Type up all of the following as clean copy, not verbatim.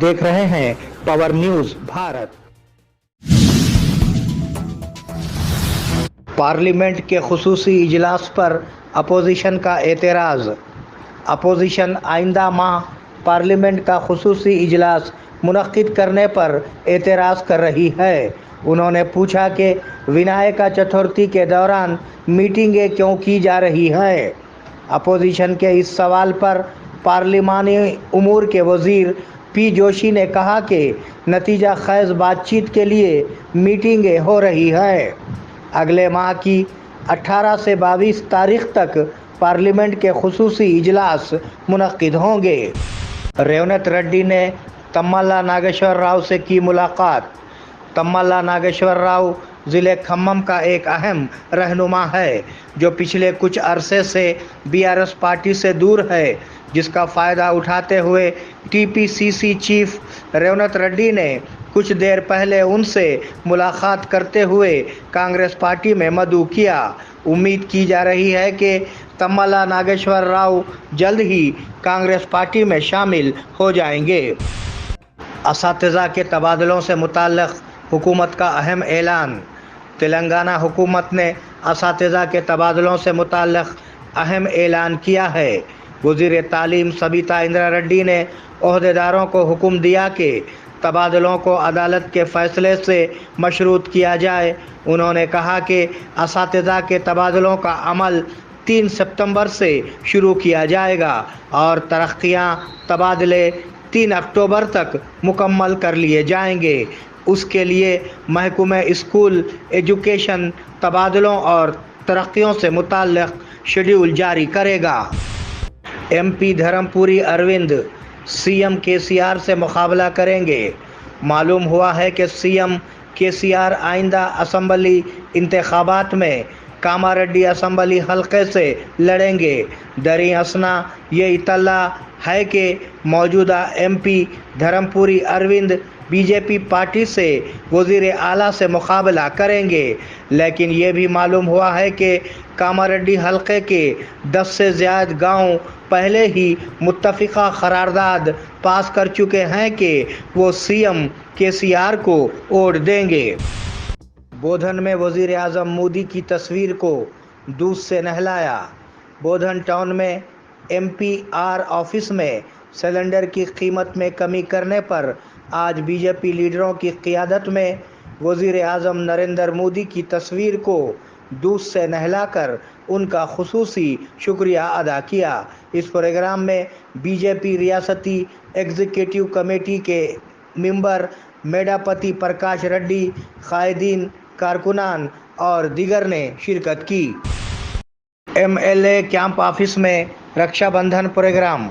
देख रहे हैं पावर न्यूज भारत। पार्लियामेंट के खुसूसी इजलास पर अपोजिशन का एतराज़। अपोजिशन आइंदा माह पार्लियामेंट का खुसूसी इजलास मुनक्किद करने पर एतराज़ कर रही है। उन्होंने पूछा कि विनायक चतुर्थी के दौरान मीटिंगें क्यों की जा रही हैं। अपोजिशन के इस सवाल पर पार्लिमानी उमूर के वज़ीर पी जोशी ने कहा कि नतीजा ख़ैज़ बातचीत के लिए मीटिंगें हो रही हैं। अगले माह की 18 से 22 तारीख तक पार्लियामेंट के खुसूसी इजलास मुनक्किद होंगे। रेवनत रेड्डी ने तम्माला नागेश्वर राव से की मुलाकात। तम्माला नागेश्वर राव ज़िले खम्मम का एक अहम रहनुमा है जो पिछले कुछ अरसे से बीआरएस पार्टी से दूर है, जिसका फ़ायदा उठाते हुए टीपीसीसी चीफ रेवनत रेड्डी ने कुछ देर पहले उनसे मुलाकात करते हुए कांग्रेस पार्टी में मदऊ किया। उम्मीद की जा रही है कि तम्माला नागेश्वर राव जल्द ही कांग्रेस पार्टी में शामिल हो जाएंगे। असातिज़ा के तबादलों से मुताल्लिक़ हुकूमत का अहम ऐलान। तेलंगाना हुकूमत ने असातिज़ा के तबादलों से मुताल्लिक़ अहम ऐलान किया है। वज़ीर तालीम सबीता इंदिरा रेड्डी ने ओहदेदारों को हुक्म दिया कि तबादलों को अदालत के फ़ैसले से मशरूत किया जाए। उन्होंने कहा कि असातिज़ा के तबादलों का अमल 3 सितंबर से शुरू किया जाएगा और तरक्कियाँ तबादले 3 अक्टूबर तक मुकम्मल कर लिए जाएंगे। उसके लिए महकमा स्कूल एजुकेशन तबादलों और तरक्कियों से मुताल्लिक़ शेड्यूल जारी करेगा। MP Dharmapuri Arvind CM KCR से मुकाबला करेंगे। मालूम हुआ है कि सीएम केसीआर आइंदा असम्बली इंतखाबात में कामारेड्डी असम्बली हल्के से लड़ेंगे। दरी असना ये इतला है कि मौजूदा MP Dharmapuri Arvind BJP party से वज़ीर आला से मुकाबला करेंगे, लेकिन ये भी मालूम हुआ है कि कामारेड्डी हल्के के 10 से ज़्यादा गांव पहले ही मुत्तफ़िक़ा करारदाद पास कर चुके हैं कि वो सीएम केसीआर को वोट देंगे। बोधन में वज़ीर आज़म मोदी की तस्वीर को दूध से नहलाया। बोधन टाउन में एमपीआर ऑफिस में सिलेंडर की कीमत में कमी करने पर आज बीजेपी लीडरों की क़ियादत में वज़ीर आज़म नरेंद्र मोदी की तस्वीर को दूध से नहलाकर उनका खुसूसी शुक्रिया अदा किया। इस प्रोग्राम में बीजेपी रियासती एग्जीक्यूटिव कमेटी के मेंबर मेडापति प्रकाश रेड्डी, कायदीन, कारकुनान और दीगर ने शिरकत की। एमएलए कैंप ऑफिस में रक्षाबंधन प्रोग्राम।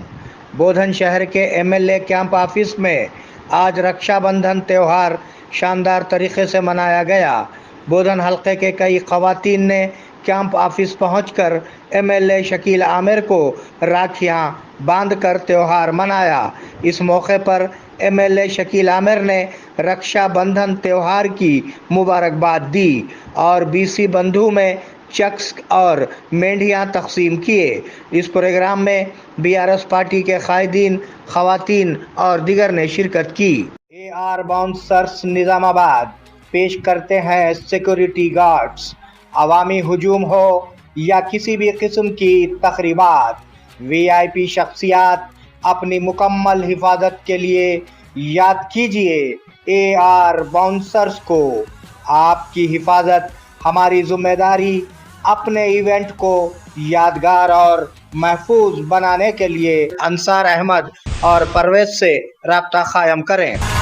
बोधन शहर के एमएलए कैंप ऑफिस में आज रक्षाबंधन त्यौहार शानदार तरीके से मनाया गया। बोधन हल्के के कई ख़वातीन ने कैंप ऑफिस पहुंचकर एमएलए शकील आमिर को राखियां बांधकर त्यौहार मनाया। इस मौके पर एमएलए शकील आमिर ने रक्षाबंधन त्यौहार की मुबारकबाद दी और बीसी बंधु में चक्स और मेंढियां तकसीम किए। इस प्रोग्राम में बीआरएस पार्टी के कायदीन, ख़वातीन और दीगर ने शिरकत की। एआर बाउंसर्स निज़ामाबाद पेश करते हैं सिक्योरिटी गार्ड्स। अवामी हुजूम हो या किसी भी किस्म की तकरीबात, वीआईपी शख्सियात अपनी मुकम्मल हिफाजत के लिए याद कीजिए एआर बाउंसर्स को। आपकी हिफाजत हमारी जिम्मेदारी। अपने इवेंट को यादगार और महफूज बनाने के लिए अंसार अहमद और परवेज से राब्ता कायम करें।